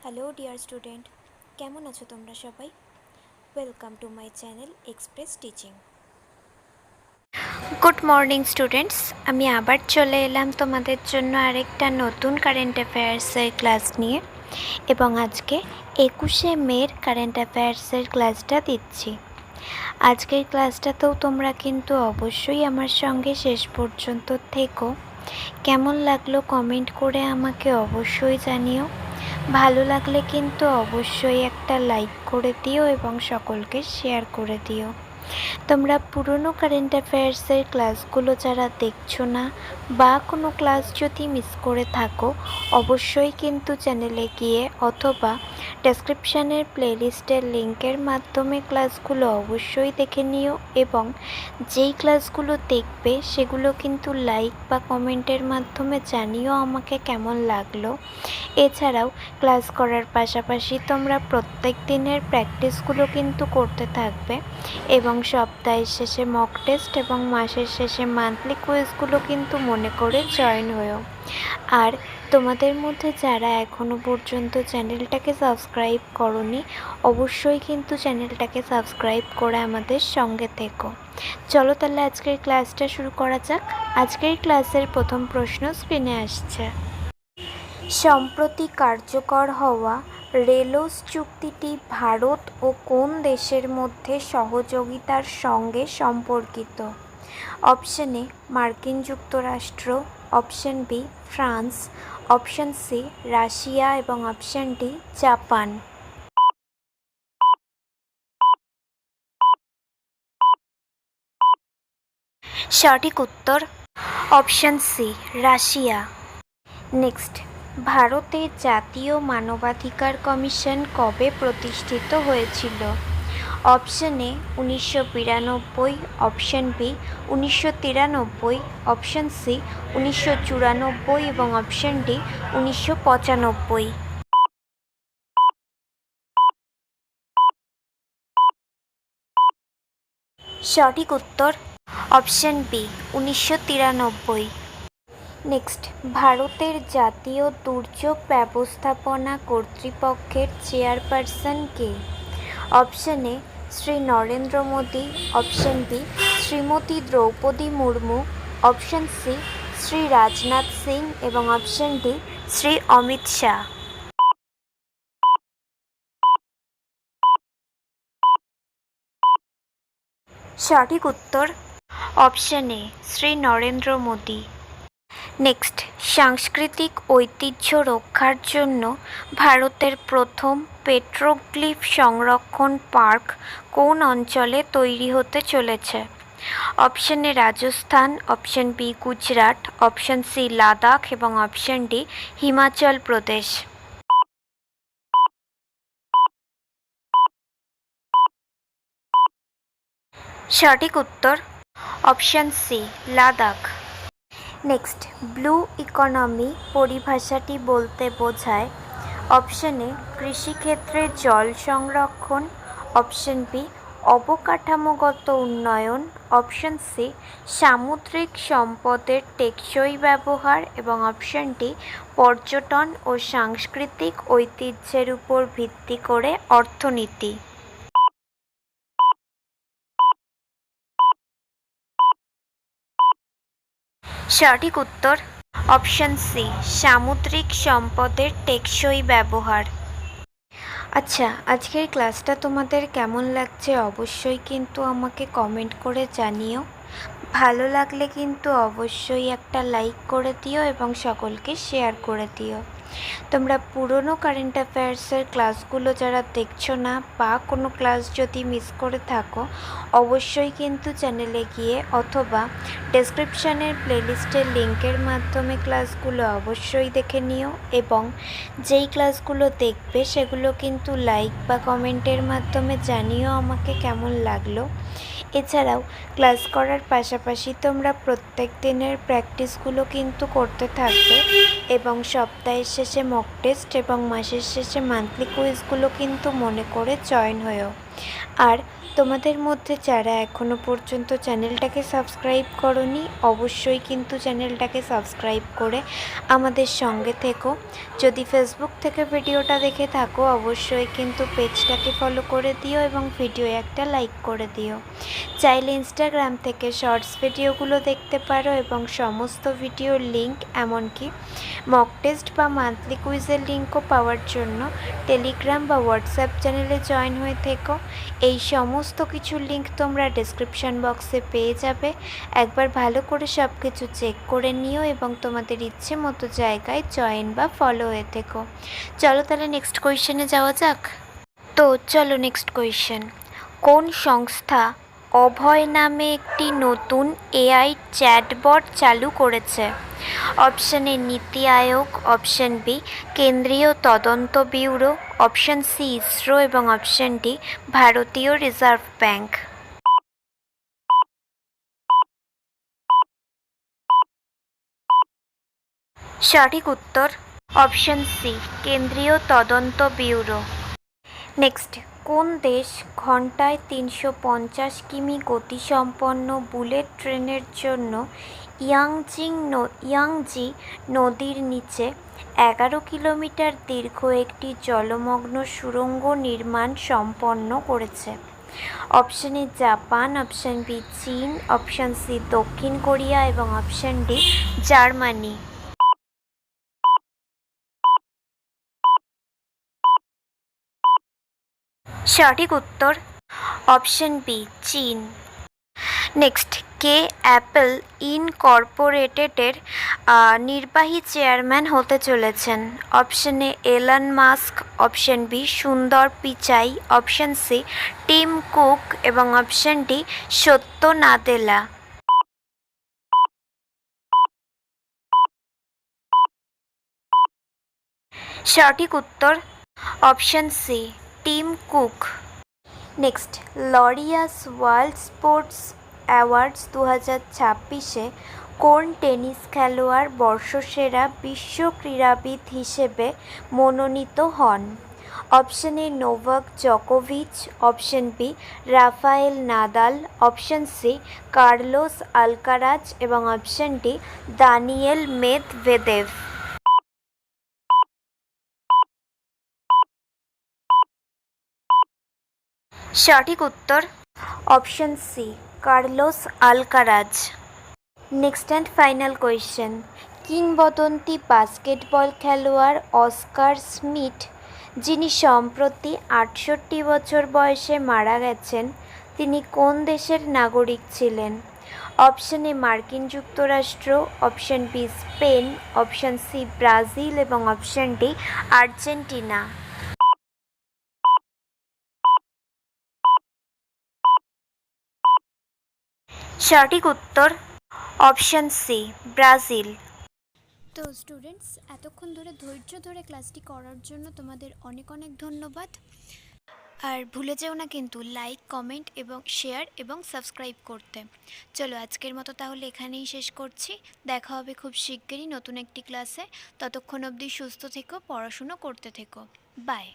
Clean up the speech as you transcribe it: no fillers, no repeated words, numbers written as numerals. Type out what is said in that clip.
Hello dear student, কেমন আছো তোমরা সবাই? Welcome to my channel express teaching. Good morning students, আমি আবার চলে এলাম তোমাদের জন্য আরেকটা নতুন কারেন্ট অ্যাফেয়ার্সের ক্লাস নিয়ে, এবং আজকে 21শে মের কারেন্ট অ্যাফেয়ার্সের ক্লাসটা দিচ্ছি। আজকের ক্লাসটাতেও তোমরা কিন্তু অবশ্যই আমার সঙ্গে শেষ পর্যন্ত থেকো। কেমন লাগলো কমেন্ট করে আমাকে অবশ্যই জানিও। ভালো লাগলে কিন্তু অবশ্যই একটা লাইক করে দিও এবং সকলকে শেয়ার করে দিও। তোমরা পুরনো কারেন্ট অ্যাফেয়ার্সের ক্লাসগুলো যারা দেখছো না বা কোনো ক্লাস যদি মিস করে থাকো, অবশ্যই কিন্তু চ্যানেলে গিয়ে অথবা ডেসক্রিপশানের প্লেলিস্টের লিঙ্কের মাধ্যমে ক্লাসগুলো অবশ্যই দেখে নিও, এবং যেই ক্লাসগুলো দেখবে সেগুলো কিন্তু লাইক বা কমেন্টের মাধ্যমে জানিও আমাকে কেমন লাগলো। এছাড়াও ক্লাস করার পাশাপাশি তোমরা প্রত্যেক দিনের প্র্যাকটিসগুলো কিন্তু করতে থাকবে, এবং সপ্তাহের শেষে মক টেস্ট এবং মাসের শেষে মান্থলি কুইজগুলো কিন্তু মনে করে জয়েন হয়েও। আর তোমাদের মধ্যে যারা এখনও পর্যন্ত চ্যানেলটাকে সাবস্ক্রাইব করোনি, অবশ্যই কিন্তু চ্যানেলটাকে সাবস্ক্রাইব করে আমাদের সঙ্গে থেকো। চলো তাহলে আজকের ক্লাসটা শুরু করা যাক। আজকের ক্লাসের প্রথম প্রশ্ন স্ক্রিনে আসছে। সম্প্রতি কার্যকর হওয়া রেলস চুক্তিটি ভারত ও কোন দেশের মধ্যে সহযোগিতার সঙ্গে সম্পর্কিত? অপশন এ মার্কিন যুক্তরাষ্ট্র, option B France, option C রাশিয়া এবং অপশন ডি জাপান। সঠিক উত্তর অপশন সি রাশিয়া। নেক্সট, ভারতের জাতীয় মানবাধিকার কমিশন কবে প্রতিষ্ঠিত হয়েছিল? Option A 1992, option B 1993, option C 1994 এবং অপশন ডি 1995। সঠিক উত্তর অপশন বি 1993। নেক্সট, ভারতের জাতীয় দুর্যোগ ব্যবস্থাপনা কর্তৃপক্ষের চেয়ারপারসন কে? Option A Shri Narendra Modi, option B Shrimati Droupadi Murmu, option C Shri Rajnath Singh এবং অপশন ডি শ্রী অমিত শাহ। সঠিক উত্তর option A Shri Narendra Modi. Next, সাংস্কৃতিক ঐতিহ্য রক্ষার জন্য ভারতের প্রথম পেট্রোগ্লিফ সংরক্ষণ পার্ক কোন অঞ্চলে তৈরি হতে চলেছে? Option A Rajasthan, option B Gujarat, option C Ladakh এবং অপশন ডি হিমাচল প্রদেশ। সঠিক উত্তর option C Ladakh. Next, blue economy পরিভাষাটি বলতে বোঝায়? অপশন এ কৃষিক্ষেত্রে জল সংরক্ষণ, অপশন বি অবকাঠামোগত উন্নয়ন, অপশন সি সামুদ্রিক সম্পদের টেকসই ব্যবহার এবং অপশন ডি পর্যটন ও সাংস্কৃতিক ঐতিহ্যের উপর ভিত্তি করে অর্থনীতি। সঠিক উত্তর অপশন সি সামুদ্রিক সম্পদের টেকসই ব্যবহার। আচ্ছা, আজকের ক্লাসটা তোমাদের কেমন লাগছে অবশ্যই কিন্তু আমাকে কমেন্ট করে জানিও। ভালো লাগলে কিন্তু অবশ্যই একটা লাইক করে দিও এবং সকলকে শেয়ার করে দিও। তোমরা পুরনো কারেন্ট অ্যাফেয়ার্সের ক্লাসগুলো যারা দেখছো না বা কোনো ক্লাস যদি মিস করে থাকো, অবশ্যই কিন্তু চ্যানেলে গিয়ে অথবা ডেসক্রিপশানের প্লেলিস্টের লিঙ্কের মাধ্যমে ক্লাসগুলো অবশ্যই দেখে নিও, এবং যেই ক্লাসগুলো দেখবে সেগুলো কিন্তু লাইক বা কমেন্টের মাধ্যমে জানিও আমাকে কেমন লাগলো। এছাড়াও ক্লাস করার পাশাপাশি তোমরা প্রত্যেক দিনের প্র্যাকটিসগুলো কিন্তু করতে থাকবে, এবং সপ্তাহের শেষে মক টেস্ট এবং মাসের শেষে মান্থলি কুইজগুলো কিন্তু মনে করে জয়েন হয়েও। আর তোমাদের মধ্যে যারা এখনও পর্যন্ত চ্যানেলটাকে সাবস্ক্রাইব করোনি, অবশ্যই কিন্তু চ্যানেলটাকে সাবস্ক্রাইব করে আমাদের সঙ্গে থেকো। যদি ফেসবুক থেকে ভিডিওটা দেখে থাকো, অবশ্যই কিন্তু পেজটাকে ফলো করে দিও এবং ভিডিও একটা লাইক করে দিও। চাইলে ইনস্টাগ্রাম থেকে শর্টস ভিডিওগুলো দেখতে পারো এবং সমস্ত ভিডিওর লিঙ্ক, এমনকি মক টেস্ট বা মান্থলি কুইজের লিঙ্কও পাওয়ার জন্য টেলিগ্রাম বা হোয়াটসঅ্যাপ চ্যানেলে জয়েন হয়ে থেকো। এই সমস্ত কিছুর লিঙ্ক তোমরা ডেসক্রিপশন বক্সে পেয়ে যাবে। একবার ভালো করে সব কিছু চেক করে নিও এবং তোমাদের ইচ্ছে মতো জায়গায় জয়েন বা ফলো হয়ে থেকো। চলো তাহলে নেক্সট কোয়েশ্চেনে যাওয়া যাক। তো চলো নেক্সট কোয়েশ্চেন। কোন সংস্থা অভয় নামে একটি নতুন এআই চ্যাটবট চালু করেছে? অপশন এ নীতি আয়োগ, অপশন বি কেন্দ্রীয় তদন্ত ব্যুরো, অপশন সি ইসরো এবং অপশন ডি ভারতীয় রিজার্ভ ব্যাংক। সঠিক উত্তর অপশন সি কেন্দ্রীয় তদন্ত ব্যুরো। নেক্সট, কোন দেশ ঘন্টায় ৩৫০ কিমি গতিসম্পন্ন বুলেট ট্রেনের জন্য ইয়াংজি নদীর নিচে ১১ কিলোমিটার দীর্ঘ একটি জলমগ্ন সুড়ঙ্গ নির্মাণ সম্পন্ন করেছে? Option A Japan, option B চীন, অপশন সি দক্ষিণ কোরিয়া এবং অপশন ডি জার্মানি। সঠিক উত্তর অপশন বি চীন। নেক্সট, কে অ্যাপল ইনকর্পোরেটেডের নির্বাহী চেয়ারম্যান হতে চলেছেন? Option A Elon Musk, option B Sundar Pichai, option C Tim Cook এবং অপশন ডি সত্য নাদেলা। সঠিক উত্তর option C Tim Cook. Next, Laureus World Sports Awards 2026-এ কোন টেনিস খেলোয়াড় বর্ষসেরা বিশ্ব ক্রীড়াবিদ হিসেবে মনোনীত হন? অপশন এ নোভাক জোকোভিচ, option B Rafael Nadal, option C Carlos Alcaraz এবং অপশন ডি দানিয়েল মেদভেদেভ। সঠিক উত্তর option C Carlos Alcaraz. Next and final question. কিংবদন্তি বাস্কেটবল খেলোয়াড় অস্কার স্মিথ, যিনি সম্প্রতি ৬৮ বছর বয়সে মারা গেছেন, তিনি কোন দেশের নাগরিক ছিলেন? অপশন এ মার্কিন যুক্তরাষ্ট্র, option B Spain, option C Brazil এবং অপশন ডি আর্জেন্টিনা। সঠিক উত্তর অপশন সি ব্রাজিল। তো স্টুডেন্টস, এতক্ষণ ধরে ধৈর্য ধরে ক্লাসটি করার জন্য তোমাদের অনেক অনেক ধন্যবাদ। আর ভুলে যেও না কিন্তু লাইক, কমেন্ট এবং শেয়ার এবং সাবস্ক্রাইব করতে। চলো আজকের মতো তাহলে এখানেই শেষ করছি। দেখা হবে খুব শিগগিরই নতুন একটি ক্লাসে। ততক্ষণ অবধি সুস্থ থেকো, পড়াশুনো করতে থেকো। বাই।